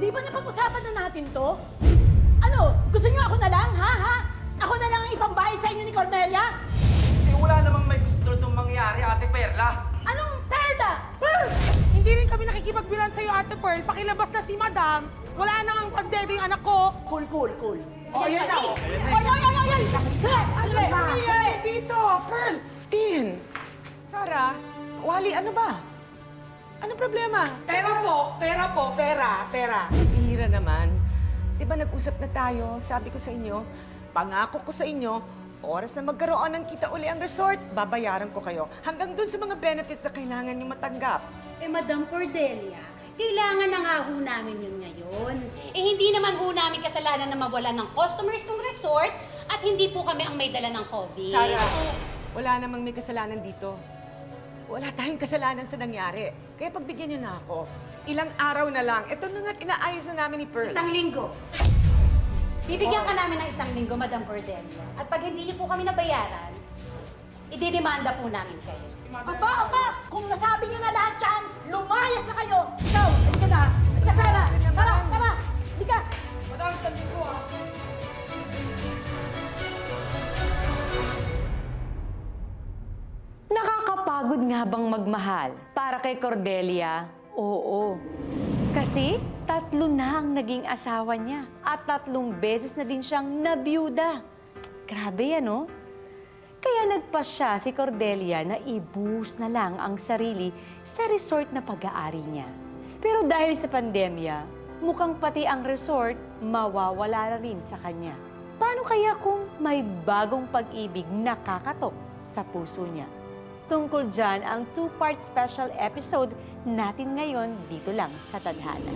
Di ba napag-usapan na natin to? Ano? Gusto niyo ako na lang, ha? Ako na lang ang ipambayad sa inyo ni Cornelia? Eh, wala namang may gusto itong mangyari, Ate Perla. Anong perla? Pearl! Hindi rin kami nakikipagbilan sa'yo, Ate Pearl. Pakilabas na si Madam. Wala na ang pagdede yung anak ko. Cool. Oh, yan na. Oy! Sile! Ano nangyayari dito? Pearl! Tin! Sarah? Wally, ano ba? Ano problema? Pera. Bihira naman. Di ba nag-usap na tayo? Sabi ko sa inyo, pangako ko sa inyo, oras na magkaroon ng kita uli ang resort, babayaran ko kayo. Hanggang dun sa mga benefits na kailangan nyo matanggap. Eh, Madam Cordelia, kailangan na nga ho namin yun ngayon. Eh, hindi naman ho namin kasalanan na mawala ng customers ng resort at hindi po kami ang may dala ng COVID. Sarah, wala namang may kasalanan dito. Wala tayong kasalanan sa nangyari. Kaya pagbigyan niyo na ako. Ilang araw na lang. Ito na nga't inaayos na namin ni Pearl. Isang linggo. Bibigyan ka namin ng isang linggo, Madam Cordelia. At pag hindi niyo po kami nabayaran, ididemanda po namin kayo. Aba! Kung nasabi niyo na lahat yan, lumayas na kayo! Ikaw, halika na! Halika, Sarah! Tara! Halika! Madam, sabi ko Nakakapagod nga bang magmahal? Para kay Cordelia, oo. Kasi 3 na ang naging asawa niya at 3 beses na din siyang nabiyuda. Grabe yan, no? Kaya nagpasya si Cordelia na i-boost na lang ang sarili sa resort na pag-aari niya. Pero dahil sa pandemya, mukhang pati ang resort mawawala na rin sa kanya. Paano kaya kung may bagong pag-ibig na kakatok sa puso niya? Tungkol dyan ang 2-part special episode natin ngayon dito lang sa Tadhana.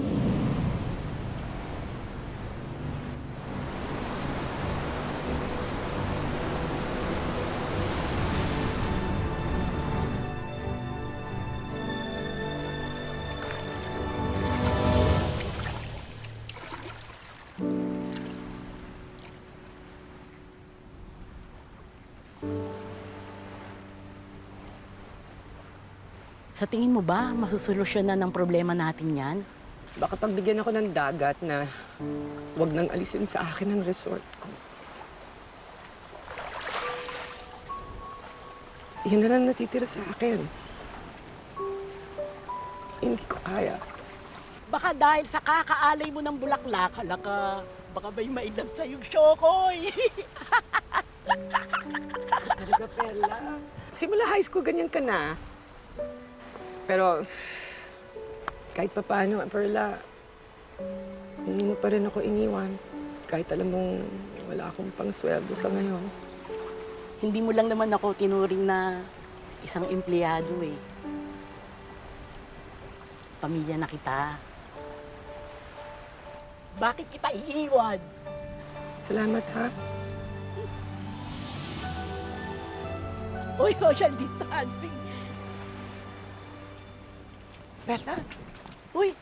Sa tingin mo ba, masusolusyonan ng problema natin yan? Baka pagbigyan ako ng dagat na wag nang alisin sa akin ang resort ko. Yan na lang natitira sa akin. Hindi ko kaya. Baka dahil sa kakaalay mo ng bulaklak, halaka, baka may mailab sa'yo, Shokoy! Talaga, Perla. Simula high school, ganyan ka na. Pero, kahit pa paano, Perla, hindi mo pa rin ako iniwan. Kahit alam mong wala akong pangsweldo sa ngayon. Hindi mo lang naman ako tinuring na isang empleyado eh. Pamilya na kita. Bakit kita iiwan? Salamat, ha? Uy, social distancing. Perla, Uy,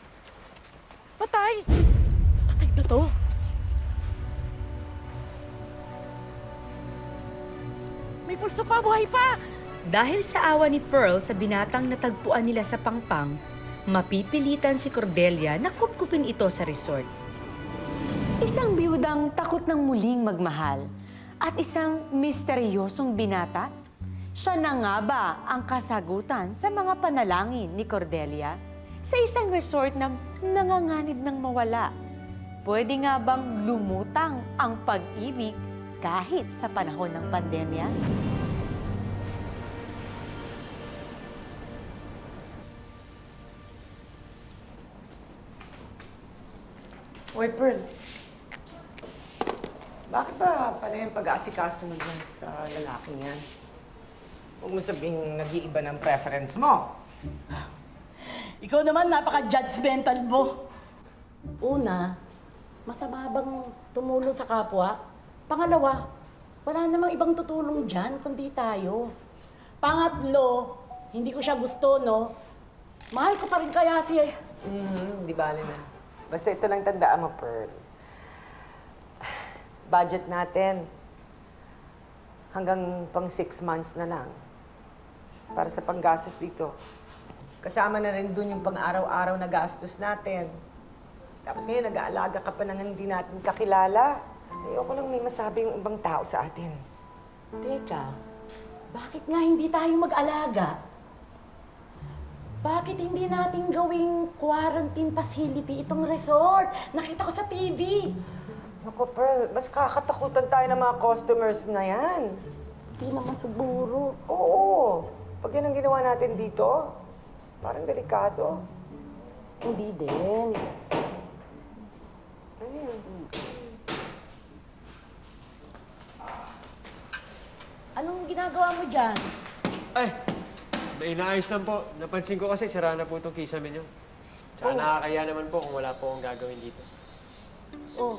patay. Patay na to. May pulso pa, buhay pa. Dahil sa awa ni Pearl sa binatang natagpuan nila sa Pangpang, mapipilitan si Cordelia na kupkupin ito sa resort. Isang biyudang takot ng muling magmahal at isang misteryosong binata. Siya na nga ba ang kasagutan sa mga panalangin ni Cordelia sa isang resort na nanganganib ng mawala? Pwede nga bang lumutang ang pag-ibig kahit sa panahon ng pandemya? Oy, Pearl. Bakit ba pala yung pag-aasikaso mo dyan sa lalaking yan? Huwag mo sabing nag-iiba ng preference mo. Ikaw naman, napaka-judgmental mo. Una, masama bang tumulong sa kapwa? Pangalawa, wala namang ibang tutulong dyan kundi tayo. Pangatlo, hindi ko siya gusto, no? Mahal ko pa rin kaya si... Di bale na. Basta ito lang tandaan mo, Pearl. Budget natin, hanggang pang 6 months na lang. Para sa panggastos dito. Kasama na rin dun yung pang-araw-araw na gastos natin. Tapos ngayon, nag-aalaga ka pa ng hindi natin kakilala. Ayoko lang may masabi yung ibang tao sa atin. Teka, bakit nga hindi tayo mag-alaga? Bakit hindi natin gawing quarantine facility itong resort? Nakita ko sa TV. Naku, Pearl, mas kakatakutan tayo ng mga customers na yan. Hindi naman siguro. Oo. Pag yan ang ginawa natin dito, parang delikado. Hindi din. Ano yun? Anong ginagawa mo dyan? Ay, may inaayos lang po. Napansin ko kasi sira na po itong kisame nyo. Tsaka nakakaya naman po kung wala po akong gagawin dito. Oh,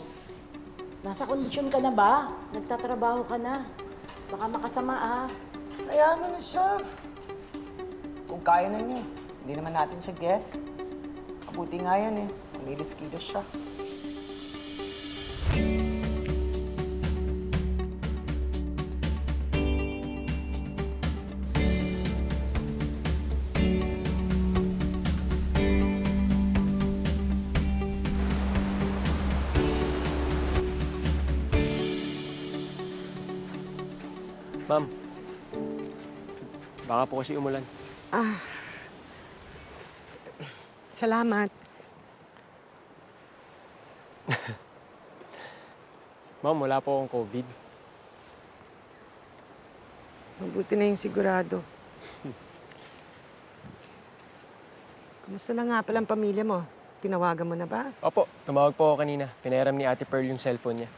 nasa kondisyon ka na ba? Nagtatrabaho ka na. Baka makasama ah. Kaya ano na siya. Kung kaya na niyo, hindi naman natin siya guest. Kabuti nga yan eh. Kumilos-kilos siya. Ma'am, baka po kasi umulan. Salamat. Ma'am, wala po akong COVID. Mabuti na yung sigurado. Kumusta na nga pala ang pamilya mo? Tinawagan mo na ba? Opo, tumawag po ako kanina. Pinahiram ni Ate Pearl yung cellphone niya.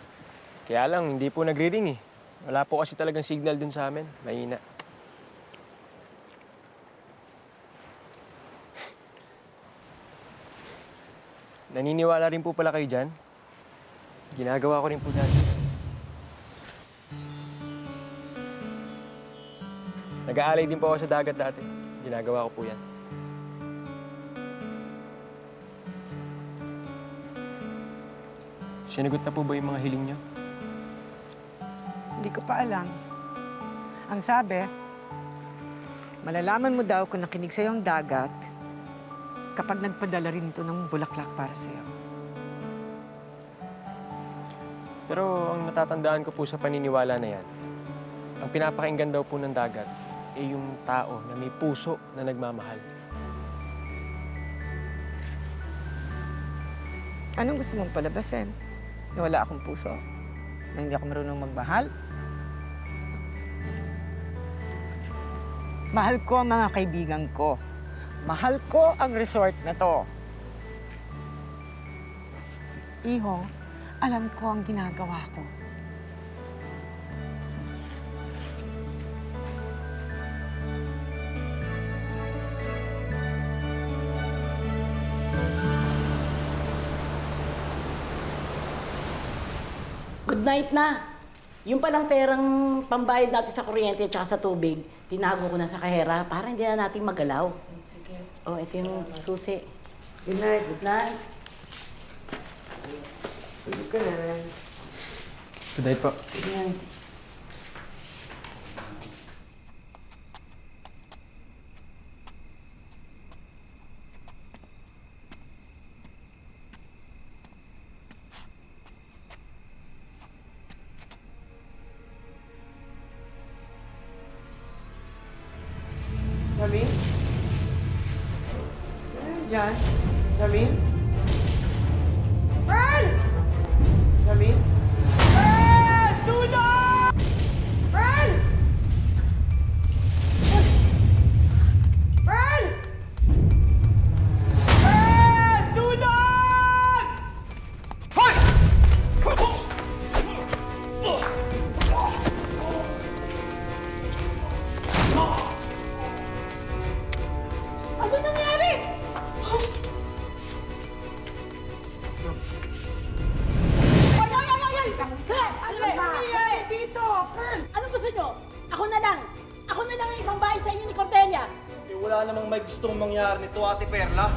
Kaya lang, hindi po nagre-ring eh. Wala po kasi talagang signal dun sa amin. Mahina. Naniniwala rin po pala kayo dyan. Ginagawa ko rin po dati. Nag-aalay din po ako sa dagat dati. Ginagawa ko po yan. Sinagot na po ba yung mga hiling niyo? Hindi ko pa alam. Ang sabi, malalaman mo daw kung nakinig sa'yo ang dagat kapag nagpadala rin ito ng bulaklak para sa'yo. Pero ang natatandaan ko po sa paniniwala na yan, ang pinapakinggan daw po ng dagat ay yung tao na may puso na nagmamahal. Anong gusto mong palabasin? Na wala akong puso? Na hindi ako marunong magmahal? Mahal ko ang mga kaibigan ko. Mahal ko ang resort na to. Iho, alam ko ang ginagawa ko. Good night na. Yung palang perang pambayad natin sa kuryente at sa tubig, tinago ko na sa kahera para hindi na natin magalaw. Sige. Oh, ito yung susi. Good night. Good night. Tulog ka na. Good night po. Good night. Darlene? Sino dyan? Darlene? Pearl! Darlene? Pearl! Tulong! Pearl! Pearl! Pearl! Tulong! Ano nangyari? Ay, ay, ay, ay, ay! Sir! Ano nangyayari dito, Pearl? Anong gusto nyo? Ako na lang! Ako na lang ang isang bahay sa inyo ni Cordelia! Eh, wala namang may gustong mangyari nito, Ate Perla.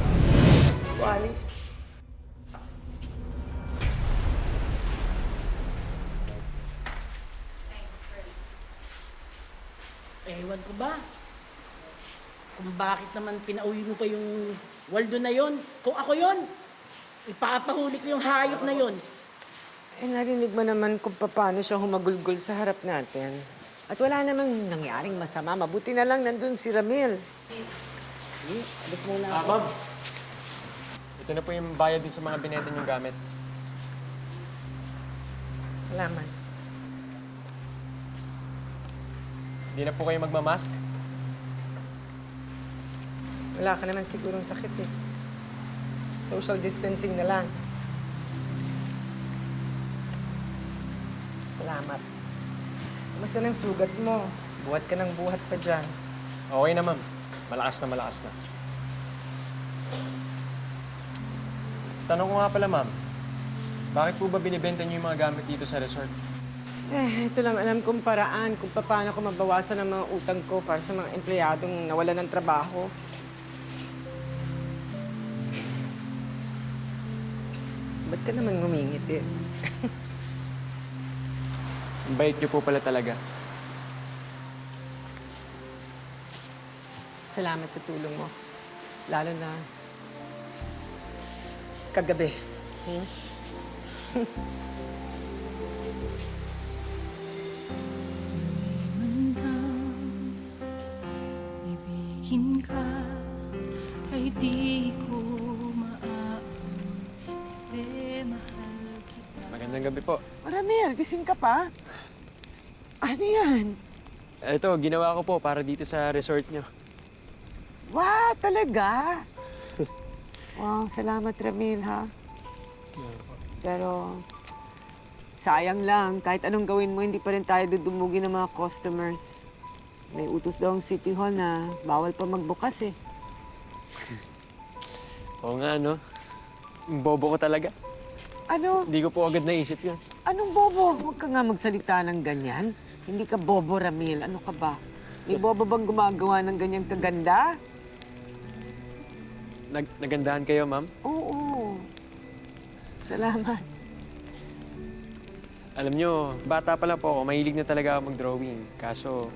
Si Wally. Ewan ko ba? Kung bakit naman pinauwi mo pa yung Waldo na yon? Kung ako yon, Ipapahuli ko yung hayop na yun. Eh, narinig mo naman kung paano siya humagulgol sa harap natin. At wala namang nangyaring masama. Mabuti na lang nandun si Ramil. Alis muna ako. Ma'am. Ito na po yung bayad din sa mga binenta niyong gamit. Salamat. Hindi na po kayo magmamask. Wala ka naman sigurong sakit eh. Social distancing na lang. Salamat. Kamusta ng sugat mo? Buhat ka ng buhat pa dyan. Okay na, ma'am. Malakas na, malakas na. Tanong ko nga pala, ma'am. Bakit po ba binibenta niyo yung mga gamit dito sa resort? Ito lang alam kong paraan kung paano ko mabawasan ang mga utang ko para sa mga empleyadong nawalan ng trabaho. Ba't ka naman ngumingiti? Ang bait niyo po pala talaga. Salamat sa tulong mo. Lalo na kagabi. Ibigin ka ay di ko maaamon kasi mahal kita. Magandang gabi po. Ramil, gising ka pa? Ano yan? Ito, ginawa ko po para dito sa resort niyo. Wow, talaga? Wow, salamat Ramil ha. Pero sayang lang, kahit anong gawin mo, hindi pa rin tayo dudumugin ng mga customers. May utos daw ang City Hall na bawal pa magbukas eh. Oo nga, no? Bobo ko talaga. Ano? Hindi ko po agad naisip yun. Anong bobo? Huwag ka nga magsalita ng ganyan. Hindi ka bobo, Ramil. Ano ka ba? May bobo bang gumagawa ng ganyang kaganda? Nagandahan kayo, ma'am? Oo. Salamat. Alam nyo, bata pa lang po ako, mahilig na talaga ako mag-drawing. Kaso,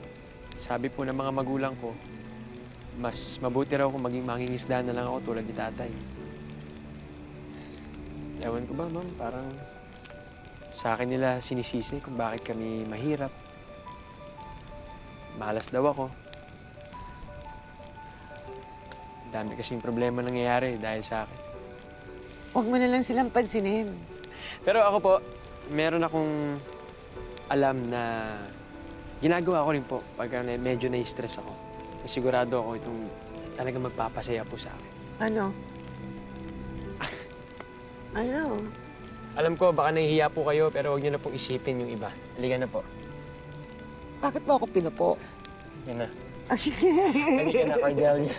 sabi po ng mga magulang ko, mas mabuti raw kung maging mangingisda na lang ako tulad ni tatay. Ewan ko ba, ma'am? Parang sa akin nila sinisisi kung bakit kami mahirap. Malas daw ako. Dami kasing problema nangyayari dahil sa akin. Huwag mo na lang silang pansinin. Pero ako po, meron akong alam na ginagawa ko rin po pag medyo na-stress ako. Sigurado ako itong talagang magpapasaya po sa akin. Ano? Ano? Alam ko, baka nahihiya po kayo, pero huwag niyo na pong isipin yung iba. Halika na po. Bakit mo ako pinupo? Yan na. Halika na, Cordelia.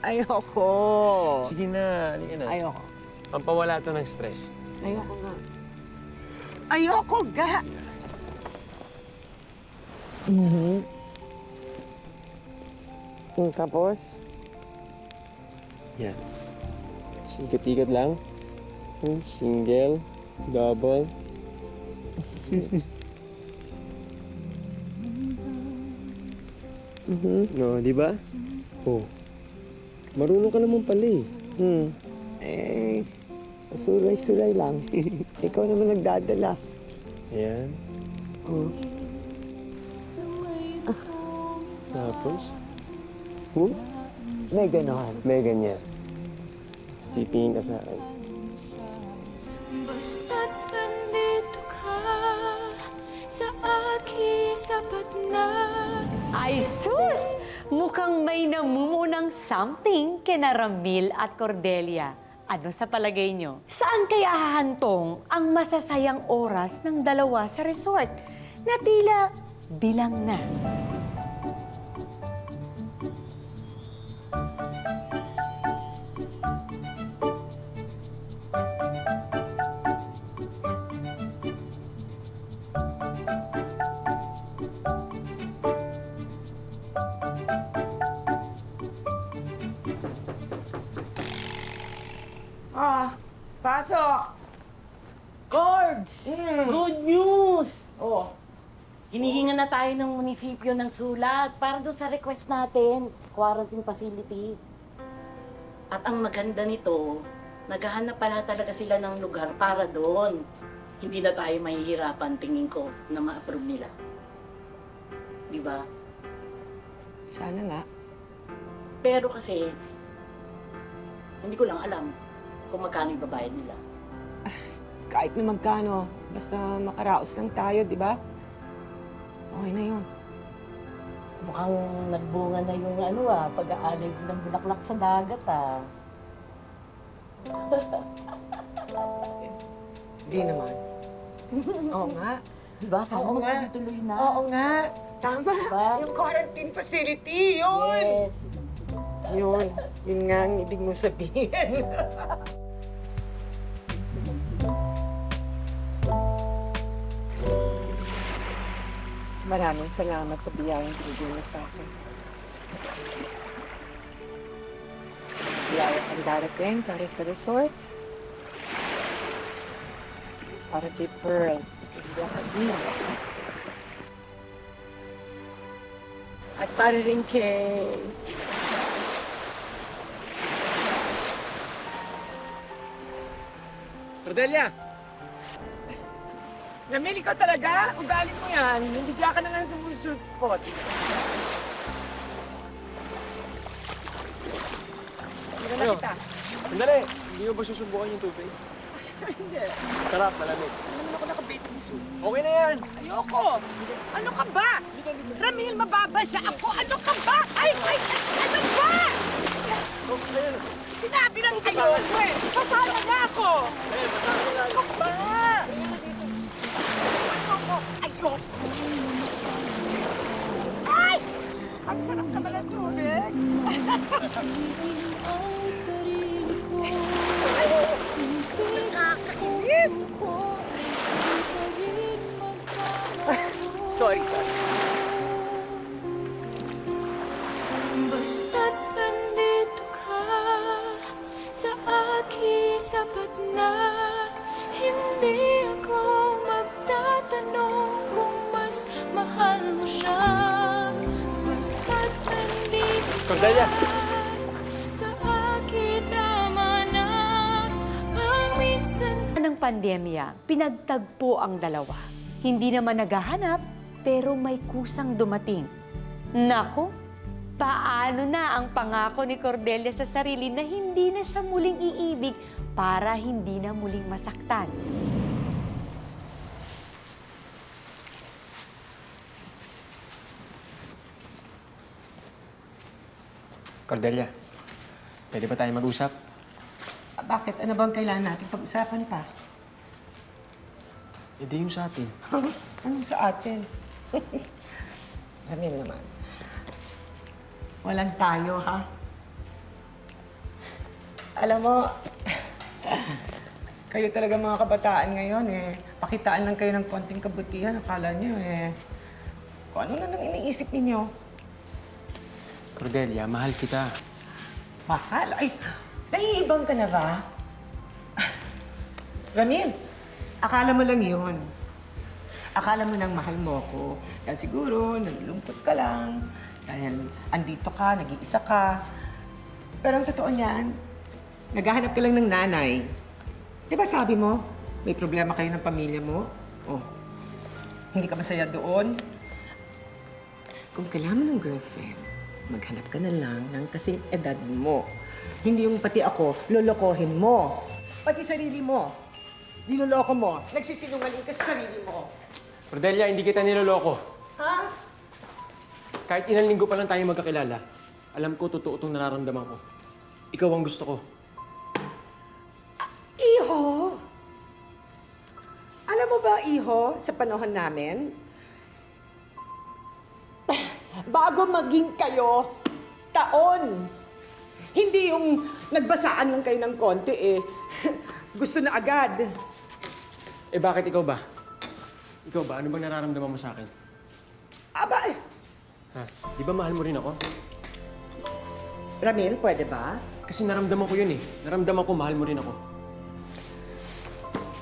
Ayoko. Sige na, halika na. Ayoko. Pampawala to ng stress. Ayoko nga. Ayoko ga! Tapos? Yan. Sikat-ikat lang. Single, double. No, di ba? Oh. Marunong ka naman pala eh. Eh, suray-suray lang. Ikaw naman nagdadala. Ayan. Tapos? May gano'n. May ganyan. Stipingin ka sa akin. Basta't nandito ka sa akin sapat na. Ay sus! Mukhang may namumunang something kina Ramil at Cordelia. Ano sa palagay nyo? Saan kaya hahantong ang masasayang oras ng dalawa sa resort na tila bilang na? Pasok! Cords! Good news! Oh, hinihinga na tayo ng munisipyo ng sulat para doon sa request natin, quarantine facility. At ang maganda nito, Naghahanap pala talaga sila ng lugar para doon. Hindi na tayo mahihirapan, tingin ko, na ma-approve nila. Di ba? Sana nga. Pero kasi, hindi ko lang alam kung magkano yung babayad nila. Kahit na magkano, basta makaraos lang tayo, di ba? Okay na yun. Mukhang nagbunga na yung pag-aalay ng bulaklak sa dagat Hindi naman. Oo nga. Diba? Sana Oo nga. magtuloy na. Oo nga. Tama. Diba? Yung quarantine facility, yun. Yes. Yun. Yun nga ang ibig mo sabihin. Maraming salamat sa biyayang binigay mo sa akin. Biyaya kang darating para sa resort. Para kay Pearl. Hindi ako din. At para rin kay... Cordelia! Ramil, ikaw talaga? Ugali mo yan. Hindi ka na nga sumusulpot. Hindi na kita. Sandali! Hindi mo ba susubukan yung tubig? Hindi. Sarap, malamig. Hindi naman ako naka-bathing suit. Okay na yan! Ayoko! Ano ka ba? Ramil, mababasa ako! Ano ka ba? Ay! Ano ba? Sinabi lang ayoko eh! Pasala na ako! Ano ba? Ayoko! Ay! Ang sarap naman ng tubig! Sisipin ang sarili ko. Nakakainis! Ko ay di pa rin magkakaroon. Sorry. Basta't nandito ka sa akin sapat na. Hindi ako magtatanong kung mas mahal mo siya. Basta't nandito Cordelia! sa akin tama na ang minsan. Ng pandemya, pinagtagpo ang dalawa. Hindi naman naghahanap, pero may kusang dumating. Nako, paano na ang pangako ni Cordelia sa sarili na hindi na siya muling iibig para hindi na muling masaktan? Cordelia, pwede ba tayo mag-usap? Bakit? Ano bang kailangan natin pag-usapan pa? Hindi yung sa atin. Anong sa atin? Ramil naman. Walang tayo, ha? Alam mo, kayo talaga mga kabataan ngayon, pakitaan lang kayo ng konting kabutihan. Akala nyo, kung ano na nang iniisip ninyo. Cordelia, mahal kita. Mahal? Ay, naiibang ka na ba? Ramil, akala mo lang yun. Akala mo nang mahal mo ako. Dahil siguro, nalulungkot ka lang. Dahil andito ka, nag-iisa ka. Pero ang totoo niyan, naghahanap ka lang ng nanay. Di ba sabi mo, may problema kayo ng pamilya mo? Oh, hindi ka masaya doon? Kung kailangan mo ng girlfriend, maghanap ka na lang ng kasing edad mo. Hindi yung pati ako, lolokohin mo. Pati sarili mo. Niloloko mo. Nagsisinungaling ka sa sarili mo. Cordelia, hindi kita niloloko. Ha? Kahit ilang linggo pa lang tayo magkakilala, alam ko totoo itong nararamdaman ko. Ikaw ang gusto ko. Iho? Alam mo ba, Iho, sa panahon namin, bago maging kayo, taon. Hindi yung nagbasaan lang kayo ng konti gusto na agad. Bakit ikaw ba? Ikaw ba? Ano bang nararamdaman mo sa akin? Aba, Ha? Di ba mahal mo rin ako? Ramil, pwede ba? Kasi naramdaman ko yun Naramdaman ko mahal mo rin ako.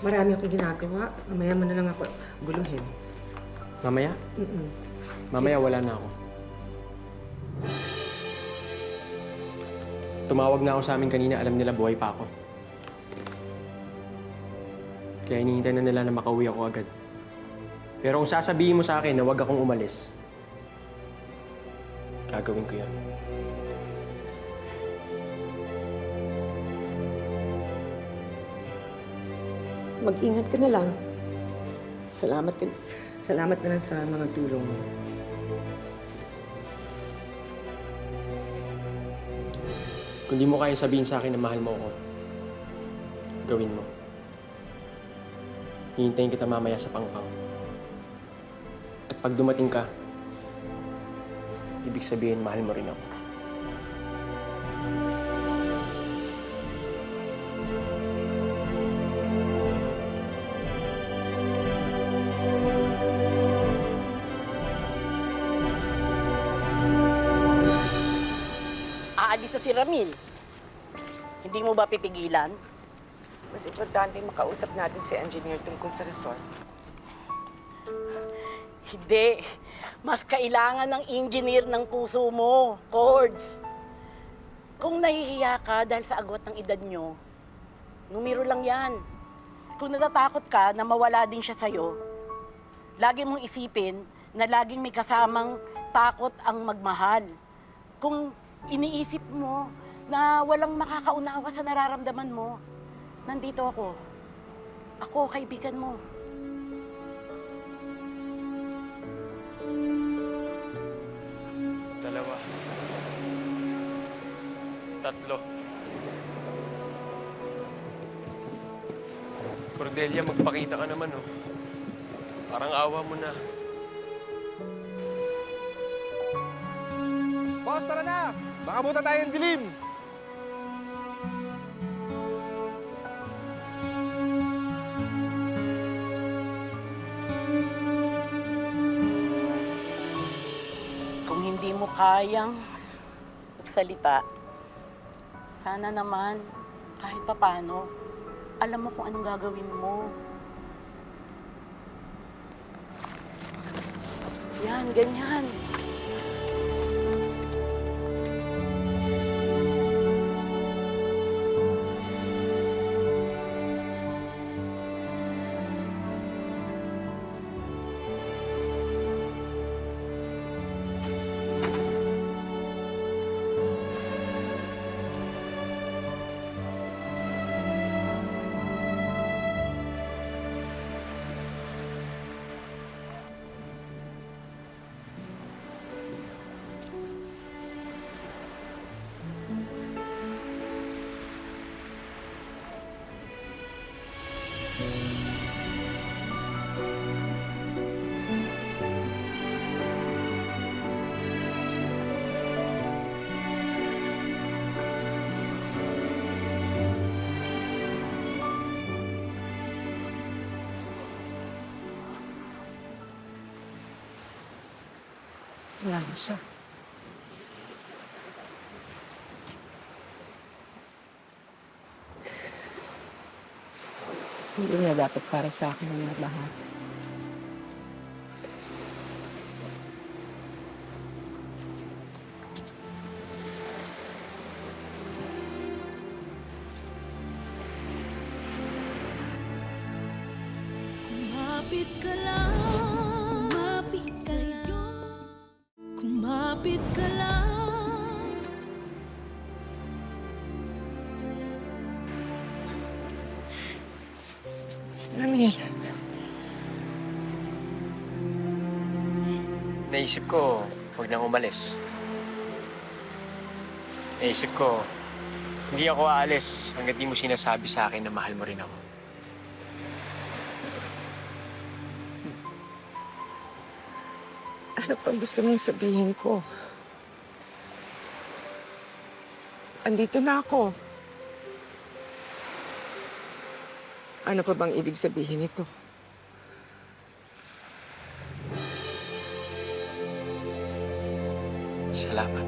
Marami akong ginagawa. Mamaya mo na lang ako guluhin. Mamaya? Mamaya wala na ako. Tumawag na ako sa amin kanina, alam nila buhay pa ako. Kaya hinihintay na nila na makauwi ako agad. Pero kung sasabihin mo sa akin na huwag akong umalis, gagawin ko yun. Mag-ingat ka na lang. Salamat na lang sa mga tulong mo. Kung di mo kaya sabihin sa akin na mahal mo ako, gawin mo. Hihintayin kita mamaya sa pangpang. At pag dumating ka, ibig sabihin mahal mo rin ako. Aalis na si Ramil. Hindi mo ba pipigilan? Mas importante makausap natin si engineer tungkol sa resort. Hindi. Mas kailangan ng engineer ng puso mo, Cords. Kung nahihiya ka dahil sa agwat ng edad nyo, numero lang yan. Kung natatakot ka na mawala din siya sa'yo, lagi mong isipin na laging may kasamang takot ang magmahal. Kung iniisip mo na walang makakaunawa sa nararamdaman mo, nandito ako. Ako, kaibigan mo. Dalawa. Tatlo. Cordelia, magpakita ka naman, oh. Parang awa mo na. Boss, tara na! Baka buta tayong dilim! Kung hindi mo kayang magsalita, sana naman, kahit papano, alam mo kung anong gagawin mo. Yan, ganyan. Wala na siya. Hindi na dapat para sa akin ang lahat. Kumapit ka lang, kumapit sa'yo, kumapit ka lang. Ramil, Naisip ko, huwag nang umalis. Naisip ko, hindi ako aalis hanggat di mo sinasabi sa akin na mahal mo rin ako. ano pang gusto mong sabihin ko? Andito na ako. Ano pa bang ibig sabihin nito? Salamat.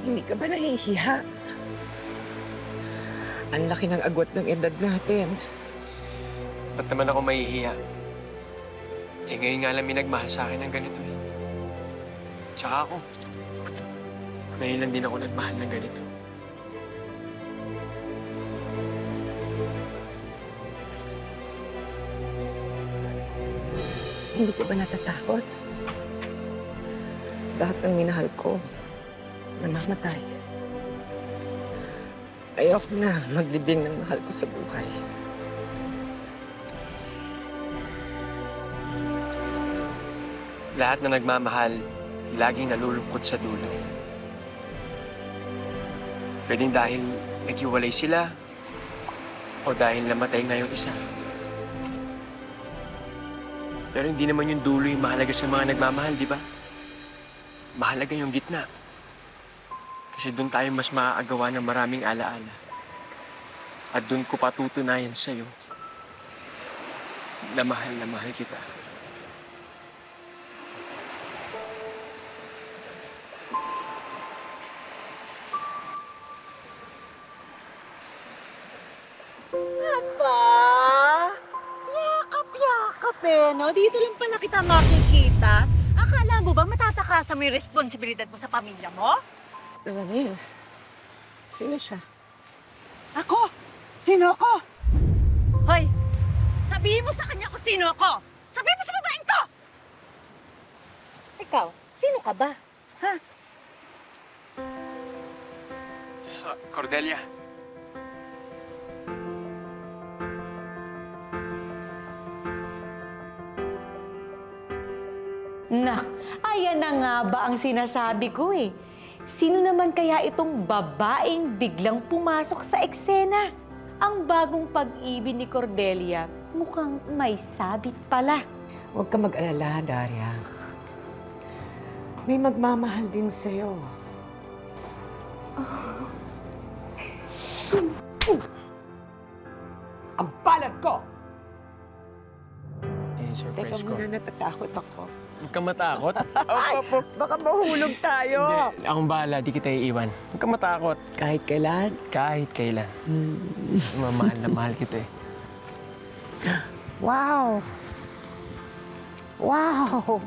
Hindi ka ba nahihiya? Ang laki ng agwat ng edad natin. Ba't naman ako mahihiya? Eh ngayon nga lang may nagmahal sa akin ng ganito eh. Tsaka ako. Ngayon lang din ako nagmahal ng ganito. Hindi ka ba natatakot? Lahat ng minahal ko, namamatay. Ayoko na maglibing ng mahal ko sa buhay. Lahat na nagmamahal, laging nalulungkot sa dulo. Pwedeng dahil naghiwalay sila o dahil namatay nga yung isa. Pero hindi naman yung dulo yung mahalaga sa mga nagmamahal, di ba? Mahalaga yung gitna. Kasi doon tayo mas maaagawa ng maraming alaala. At doon ko patutunayan sa'yo na mahal kita. Aba, yakap-yakap no? Dito lang pala kita makikita. Akala mo ba matatakasan mo yung responsibilidad mo sa pamilya mo? Ramil, sino siya? Ako? Sino ako? Hoy, sabihin mo sa kanya kung sino ako. Sabihin mo sa babaeng to! Ikaw, sino ka ba? Ha? Cordelia. Nak, ayan na nga ba ang sinasabi ko eh. Sino naman kaya itong babaeng biglang pumasok sa eksena? Ang bagong pag-ibig ni Cordelia, mukhang may sabit pala. Huwag ka mag-alala, Daria. May magmamahal din sa'yo. Ang palad ko! Surprise Teka muna, natatakot ako. Huwag kang matakot. Baka mahulog tayo. Hindi, akong bahala, di kita iiwan. Huwag kang matakot. Kahit kailan. Kahit kailan. Mamahal na mahal kita eh. Wow! Wow!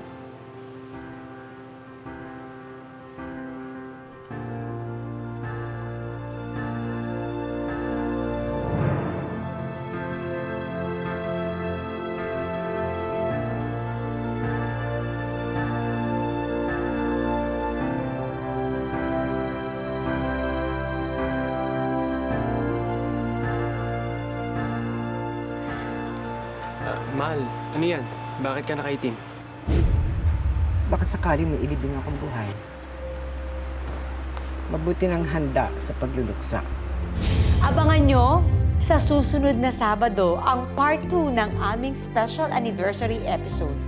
Mahal, ano yan? Bakit ka nakaitim? Baka sakaling may ilibing akong buhay. Mabuti ng handa sa pagluluksa. Abangan nyo sa susunod na Sabado ang part 2 ng aming special anniversary episode.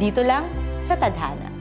Dito lang sa Tadhana.